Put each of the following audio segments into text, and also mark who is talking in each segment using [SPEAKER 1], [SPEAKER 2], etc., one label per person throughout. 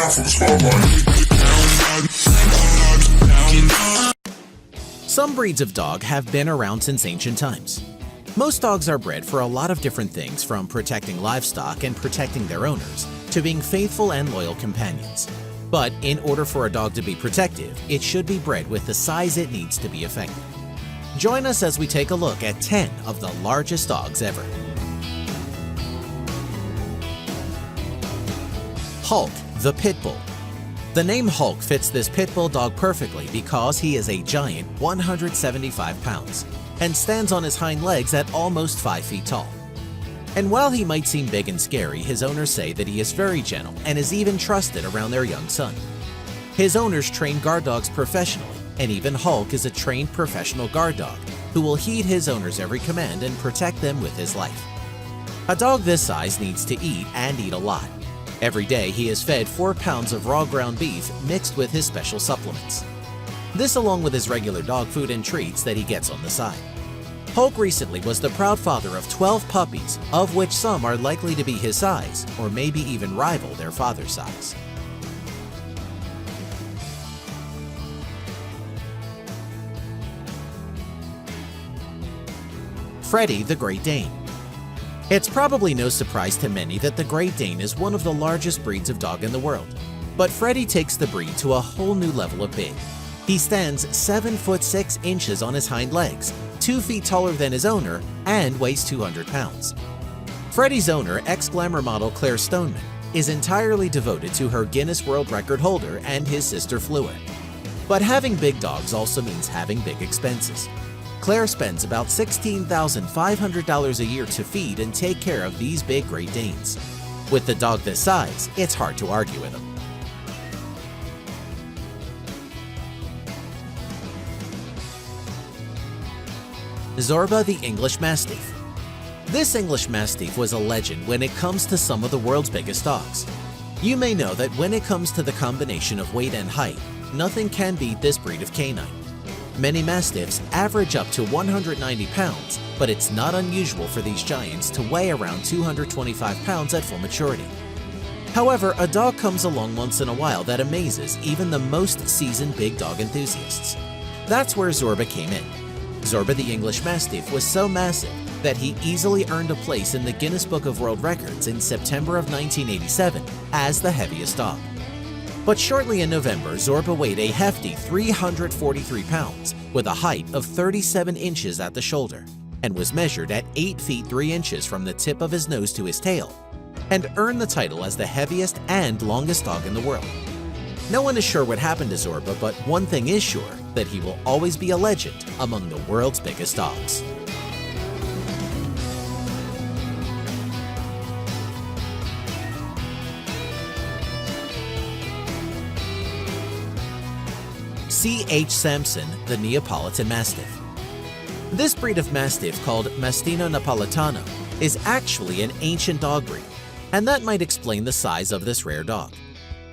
[SPEAKER 1] down for the spotlight.
[SPEAKER 2] Some breeds of dog have been around since ancient times. Most dogs are bred for a lot of different things, from protecting livestock and protecting their owners to being faithful and loyal companions. But in order for a dog to be protective, it should be bred with the size it needs to be effective. Join us as we take a look at 10 of the largest dogs ever. Hulk, the Pit Bull. The name Hulk fits this pit bull dog perfectly because he is a giant 175 pounds and stands on his hind legs at almost 5 feet tall. And while he might seem big and scary, his owners say that he is very gentle and is even trusted around their young son. His owners train guard dogs professionally, and even Hulk is a trained professional guard dog who will heed his owner's every command and protect them with his life. A dog this size needs to eat and eat a lot. Every day he is fed 4 pounds of raw ground beef mixed with his special supplements. This along with his regular dog food and treats that he gets on the side. Hulk recently was the proud father of 12 puppies, of which some are likely to be his size or maybe even rival their father's size. Freddie the Great Dane. It's probably no surprise to many that the Great Dane is one of the largest breeds of dog in the world. But Freddie takes the breed to a whole new level of big. He stands 7 foot 6 inches on his hind legs, 2 feet taller than his owner, and weighs 200 pounds. Freddie's owner, ex-glamour model Claire Stoneman, is entirely devoted to her Guinness World Record holder and his sister Fleur. But having big dogs also means having big expenses. Claire spends about $16,500 a year to feed and take care of these big Great Danes. With the dog this size, it's hard to argue with him. Zorba the English Mastiff. This English Mastiff was a legend when it comes to some of the world's biggest dogs. You may know that when it comes to the combination of weight and height, nothing can beat this breed of canine. Many Mastiffs average up to 190 pounds, but it's not unusual for these giants to weigh around 225 pounds at full maturity. However, a dog comes along once in a while that amazes even the most seasoned big dog enthusiasts. That's where Zorba came in. Zorba the English Mastiff was so massive that he easily earned a place in the Guinness Book of World Records in September of 1987 as the heaviest dog. But shortly in November, Zorba weighed a hefty 343 pounds with a height of 37 inches at the shoulder and was measured at 8 feet 3 inches from the tip of his nose to his tail, and earned the title as the heaviest and longest dog in the world. No one is sure what happened to Zorba, but one thing is sure, that he will always be a legend among the world's biggest dogs. C.H. Sampson, the Neapolitan Mastiff. This breed of Mastiff, called Mastino Napolitano, is actually an ancient dog breed, and that might explain the size of this rare dog.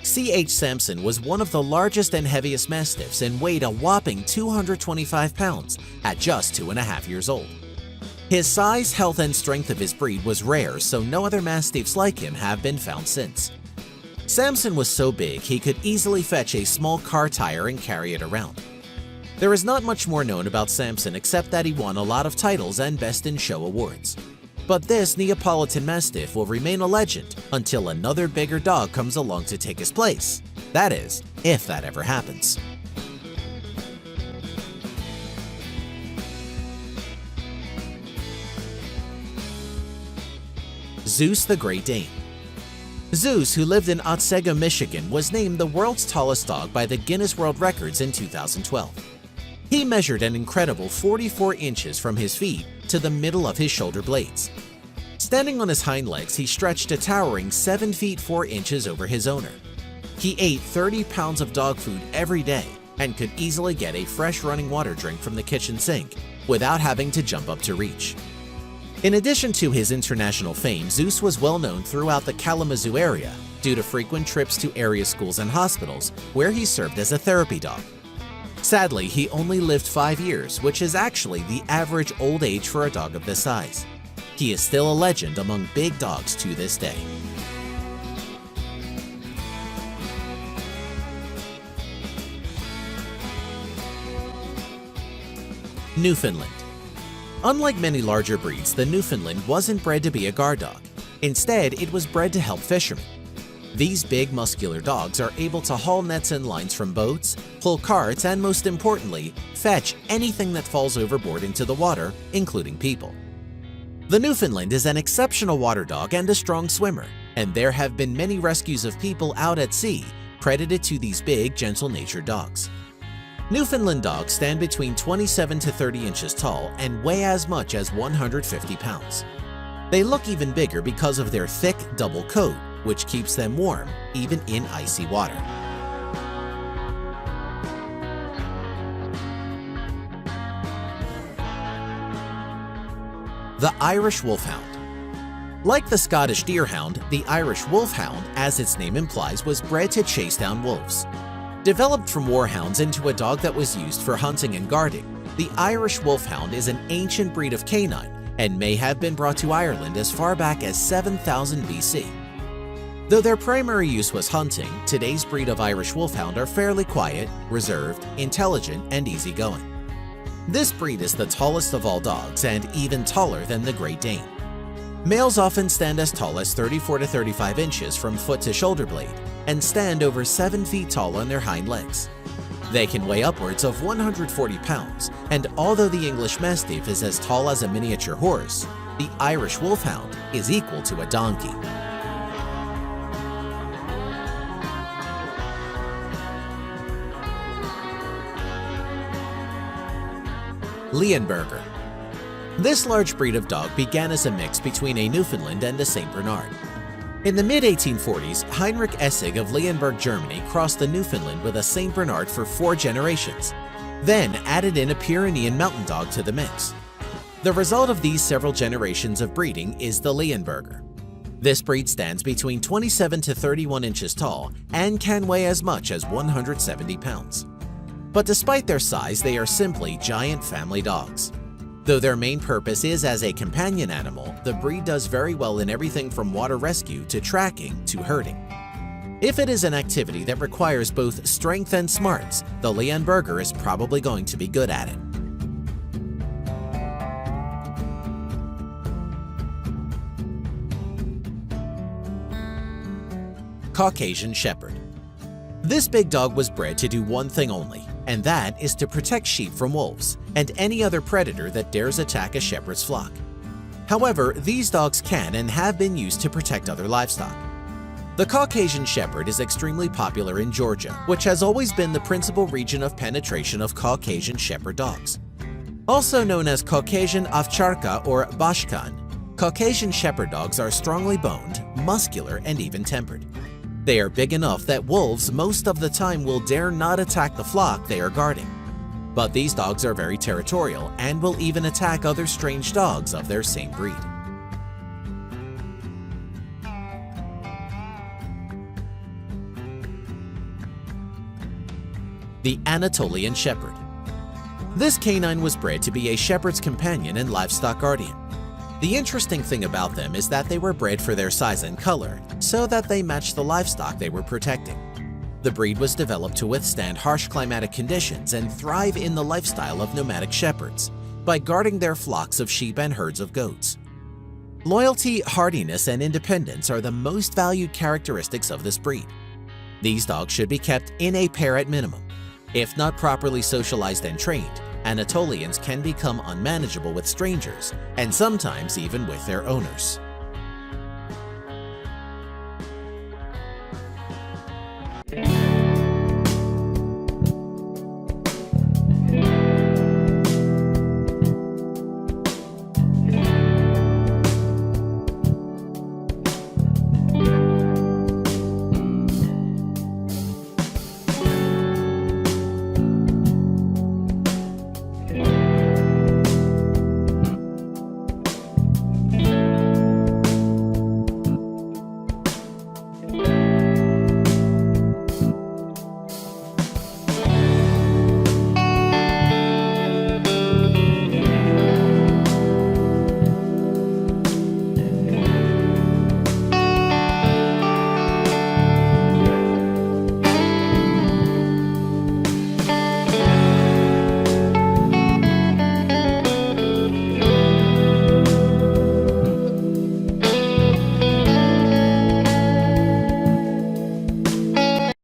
[SPEAKER 2] C.H. Sampson was one of the largest and heaviest Mastiffs and weighed a whopping 225 pounds at just 2.5 years old. His size, health, and strength of his breed was rare, so no other Mastiffs like him have been found since. Sampson was so big he could easily fetch a small car tire and carry it around. There is not much more known about Sampson except that he won a lot of titles and Best in Show awards. But this Neapolitan Mastiff will remain a legend until another bigger dog comes along to take his place. That is, if that ever happens. Zeus the Great Dane. Zeus, who lived in Otsego, Michigan, was named the world's tallest dog by the Guinness World Records in 2012. He measured an incredible 44 inches from his feet to the middle of his shoulder blades. Standing on his hind legs, he stretched a towering 7 feet 4 inches over his owner. He ate 30 pounds of dog food every day and could easily get a fresh running water drink from the kitchen sink without having to jump up to reach. In addition to his international fame, Zeus was well known throughout the Kalamazoo area due to frequent trips to area schools and hospitals where he served as a therapy dog. Sadly, he only lived 5 years, which is actually the average old age for a dog of this size. He is still a legend among big dogs to this day. Newfoundland. Unlike many larger breeds, the Newfoundland wasn't bred to be a guard dog. Instead, it was bred to help fishermen. These big, muscular dogs are able to haul nets and lines from boats, pull carts, and most importantly, fetch anything that falls overboard into the water, including people. The Newfoundland is an exceptional water dog and a strong swimmer, and there have been many rescues of people out at sea credited to these big, gentle-natured dogs. Newfoundland dogs stand between 27 to 30 inches tall and weigh as much as 150 pounds. They look even bigger because of their thick, double coat, which keeps them warm even in icy water. The Irish Wolfhound. Like the Scottish Deerhound, the Irish Wolfhound, as its name implies, was bred to chase down wolves. Developed from warhounds into a dog that was used for hunting and guarding, the Irish Wolfhound is an ancient breed of canine and may have been brought to Ireland as far back as 7000 BC. Though their primary use was hunting, today's breed of Irish Wolfhound are fairly quiet, reserved, intelligent, and easygoing. This breed is the tallest of all dogs and even taller than the Great Dane. Males often stand as tall as 34 to 35 inches from foot to shoulder blade and stand over 7 feet tall on their hind legs. They can weigh upwards of 140 pounds, and although the English Mastiff is as tall as a miniature horse, the Irish Wolfhound is equal to a donkey. Leonberger. This large breed of dog began as a mix between a Newfoundland and a St. Bernard. In the mid-1840s, Heinrich Essig of Leonberg, Germany crossed the Newfoundland with a St. Bernard for 4 generations, then added in a Pyrenean mountain dog to the mix. The result of these several generations of breeding is the Leonberger. This breed stands between 27 to 31 inches tall and can weigh as much as 170 pounds. But despite their size, they are simply giant family dogs. Though their main purpose is as a companion animal, the breed does very well in everything from water rescue to tracking to herding. If it is an activity that requires both strength and smarts, the Leonberger is probably going to be good at it. Caucasian Shepherd. This big dog was bred to do one thing only, and that is to protect sheep from wolves and any other predator that dares attack a shepherd's flock. However, these dogs can and have been used to protect other livestock. The Caucasian Shepherd is extremely popular in Georgia, which has always been the principal region of penetration of Caucasian Shepherd dogs. Also known as Caucasian Ovcharka or Bashkan, Caucasian Shepherd dogs are strongly boned, muscular, and even-tempered. They are big enough that wolves most of the time will dare not attack the flock they are guarding. But these dogs are very territorial and will even attack other strange dogs of their same breed. The Anatolian Shepherd. This canine was bred to be a shepherd's companion and livestock guardian. The interesting thing about them is that they were bred for their size and color, so that they matched the livestock they were protecting. The breed was developed to withstand harsh climatic conditions and thrive in the lifestyle of nomadic shepherds by guarding their flocks of sheep and herds of goats. Loyalty, hardiness, and independence are the most valued characteristics of this breed. These dogs should be kept in a pair at minimum. If not properly socialized and trained, Anatolians can become unmanageable with strangers and sometimes even with their owners.